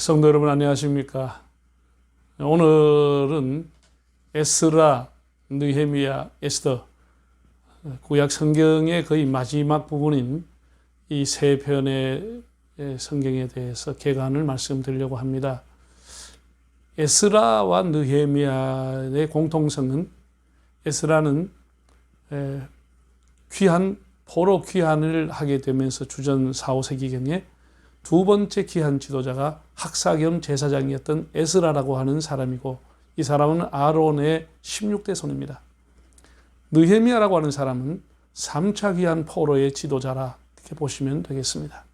성도 여러분 안녕하십니까? 오늘은 에스라, 느헤미야, 에스더 구약 성경의 거의 마지막 부분인 이 세 편의 성경에 대해서 개관을 말씀드리려고 합니다. 에스라와 느헤미야의 공통성은 에스라는 포로 귀환을 하게 되면서 주전 4, 5세기경에 두 번째 귀한 지도자가 학사 겸 제사장이었던 에스라라고 하는 사람이고, 이 사람은 아론의 16대 손입니다. 느헤미야라고 하는 사람은 3차 귀한 포로의 지도자라 이렇게 보시면 되겠습니다.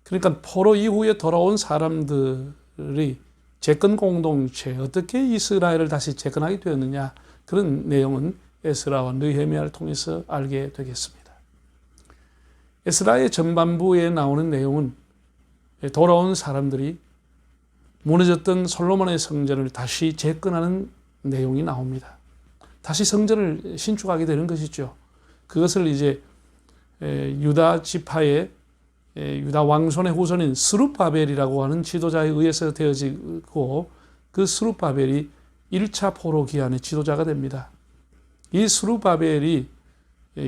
그러니까 포로 이후에 돌아온 사람들이 재건 공동체, 어떻게 이스라엘을 다시 재건하게 되었느냐, 그런 내용은 에스라와 느헤미야를 통해서 알게 되겠습니다. 에스라의 전반부에 나오는 내용은 돌아온 사람들이 무너졌던 솔로몬의 성전을 다시 재건하는 내용이 나옵니다. 다시 성전을 신축하게 되는 것이죠. 그것을 이제 유다 지파의 유다 왕손의 후손인 스룹바벨이라고 하는 지도자에 의해서 되어지고, 그 스룹바벨이 1차 포로 기한의 지도자가 됩니다. 이 스룹바벨이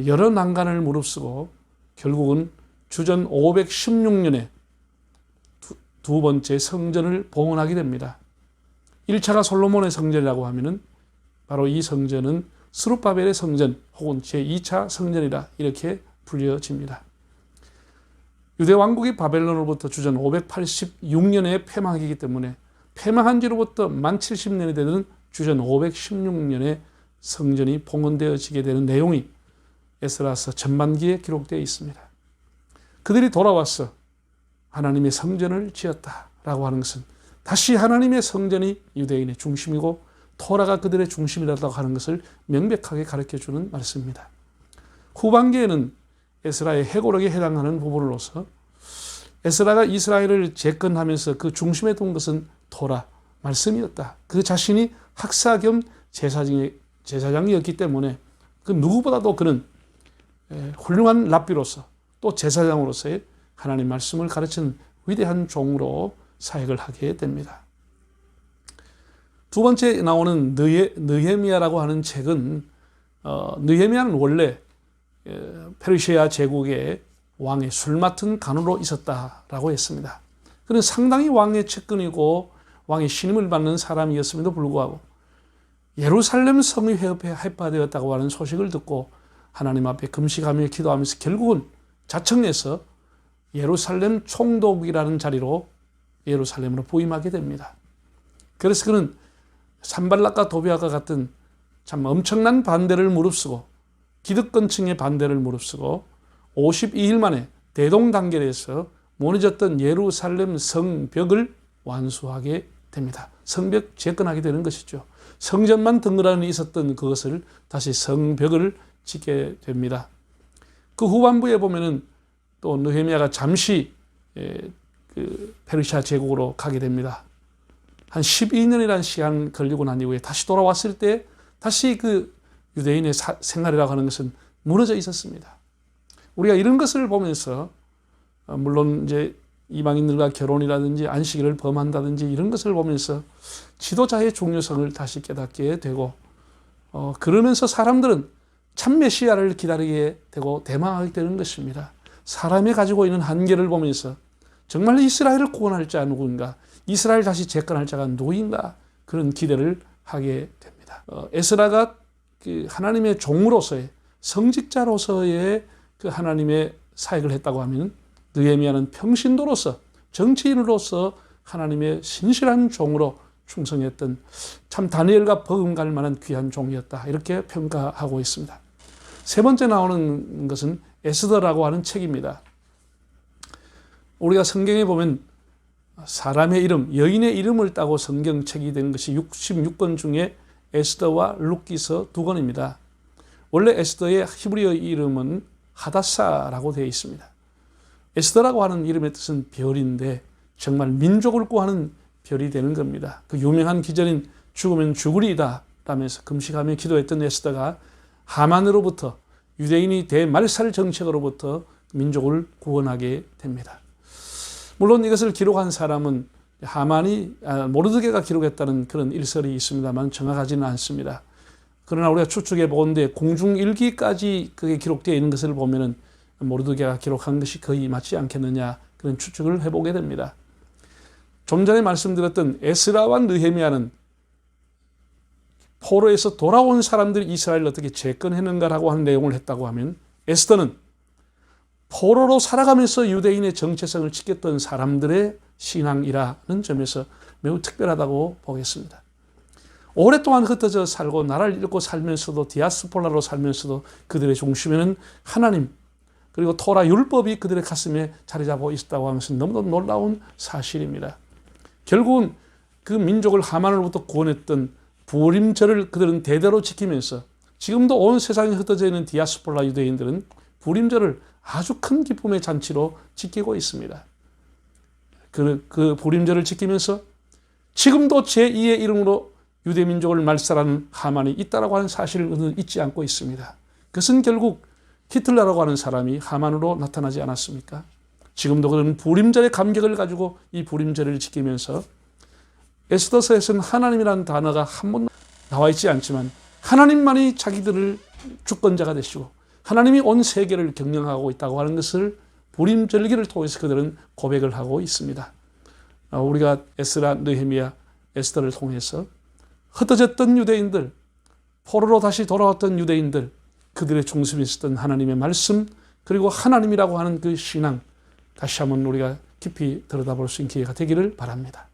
여러 난관을 무릅쓰고 결국은 주전 516년에 두 번째 성전을 봉헌하게 됩니다. 1차가 솔로몬의 성전이라고 하면은 바로 이 성전은 스룹바벨의 성전 혹은 제2차 성전이라 이렇게 불려집니다. 유대 왕국이 바벨론으로부터 주전 586년에 패망하기 때문에 패망한 지로부터 만 70년이 되는 주전 516년에 성전이 봉헌되어지게 되는 내용이 에스라서 전반기에 기록되어 있습니다. 그들이 돌아와서 하나님의 성전을 지었다라고 하는 것은 다시 하나님의 성전이 유대인의 중심이고 토라가 그들의 중심이라고 하는 것을 명백하게 가르쳐주는 말씀입니다. 후반기에는 에스라의 회고록에 해당하는 부분으로서 에스라가 이스라엘을 재건하면서 그 중심에 둔 것은 토라, 말씀이었다. 그 자신이 학사 겸 제사장이었기 때문에 그 누구보다도 그는 훌륭한 랍비로서 또 제사장으로서의 하나님 말씀을 가르치는 위대한 종으로 사역을 하게 됩니다. 두 번째 나오는 느헤미야라고 하는 책은 느헤미야는 원래 페르시아 제국의 왕의 술 맡은 간우로 있었다라고 했습니다. 그는 상당히 왕의 측근이고 왕의 신임을 받는 사람이었음에도 불구하고 예루살렘 성이 회파되었다고 하는 소식을 듣고 하나님 앞에 금식하며 기도하면서 결국은 자청해서 예루살렘 총독이라는 자리로 예루살렘으로 부임하게 됩니다. 그래서 그는 산발락과 도비아가 같은 참 엄청난 반대를 무릅쓰고 기득권층의 반대를 무릅쓰고 52일 만에 대동단결해서 무너졌던 예루살렘 성벽을 완수하게 됩니다. 성벽 재건하게 되는 것이죠. 성전만 덩그러니 있었던 그것을 다시 성벽을 짓게 됩니다. 그 후반부에 보면은 또 느헤미야가 잠시 그 페르시아 제국으로 가게 됩니다. 한 12년이라는 시간 걸리고 난 이후에 다시 돌아왔을 때 다시 그 유대인의 생활이라고 하는 것은 무너져 있었습니다. 우리가 이런 것을 보면서 물론 이제 이방인들과 결혼이라든지 안식일을 범한다든지 이런 것을 보면서 지도자의 중요성을 다시 깨닫게 되고 그러면서 사람들은 참 메시아를 기다리게 되고 대망하게 되는 것입니다. 사람이 가지고 있는 한계를 보면서 정말 이스라엘을 구원할 자 누구인가, 이스라엘 다시 재건할 자가 누구인가, 그런 기대를 하게 됩니다. 에스라가 그 하나님의 종으로서의 성직자로서의 그 하나님의 사역을 했다고 하면 느헤미야는 평신도로서 정치인으로서 하나님의 신실한 종으로 충성했던 참 다니엘과 버금갈 만한 귀한 종이었다, 이렇게 평가하고 있습니다. 세 번째 나오는 것은 에스더라고 하는 책입니다. 우리가 성경에 보면 사람의 이름, 여인의 이름을 따고 성경책이 된 것이 66권 중에 에스더와 룻기서 2권입니다. 원래 에스더의 히브리어 이름은 하다사라고 되어 있습니다. 에스더라고 하는 이름의 뜻은 별인데 정말 민족을 구하는 별이 되는 겁니다. 그 유명한 기절인 죽으면 죽으리이다 라면서 금식하며 기도했던 에스더가 하만으로부터 유대인이 대말살 정책으로부터 민족을 구원하게 됩니다. 물론 이것을 기록한 사람은 모르드게가 기록했다는 그런 일설이 있습니다만 정확하지는 않습니다. 그러나 우리가 추측해 보건대 공중일기까지 그게 기록되어 있는 것을 보면은 모르드게가 기록한 것이 거의 맞지 않겠느냐, 그런 추측을 해보게 됩니다. 좀 전에 말씀드렸던 에스라와 느헤미야는 포로에서 돌아온 사람들이 이스라엘을 어떻게 재건했는가라고 하는 내용을 했다고 하면, 에스더는 포로로 살아가면서 유대인의 정체성을 지켰던 사람들의 신앙이라는 점에서 매우 특별하다고 보겠습니다. 오랫동안 흩어져 살고 나라를 잃고 살면서도, 디아스폴라로 살면서도 그들의 중심에는 하나님, 그리고 토라 율법이 그들의 가슴에 자리 잡고 있었다고 하는 것은 너무도 놀라운 사실입니다. 결국은 그 민족을 하만으로부터 구원했던 부림절을 그들은 대대로 지키면서, 지금도 온 세상에 흩어져 있는 디아스폴라 유대인들은 부림절을 아주 큰 기쁨의 잔치로 지키고 있습니다. 그 부림절을 지키면서 지금도 제2의 이름으로 유대민족을 말살하는 하만이 있다라고 하는 사실을 그는 잊지 않고 있습니다. 그것은 결국 히틀러라고 하는 사람이 하만으로 나타나지 않았습니까? 지금도 그는 부림절의 감격을 가지고 이 부림절을 지키면서, 에스더서에서는 하나님이라는 단어가 한 번 나와 있지 않지만 하나님만이 자기들을 주권자가 되시고 하나님이 온 세계를 경영하고 있다고 하는 것을 부림절기를 통해서 그들은 고백을 하고 있습니다. 우리가 에스라, 느헤미야, 에스더를 통해서 흩어졌던 유대인들, 포로로 다시 돌아왔던 유대인들, 그들의 중심에 있었던 하나님의 말씀, 그리고 하나님이라고 하는 그 신앙, 다시 한번 우리가 깊이 들여다볼 수 있는 기회가 되기를 바랍니다.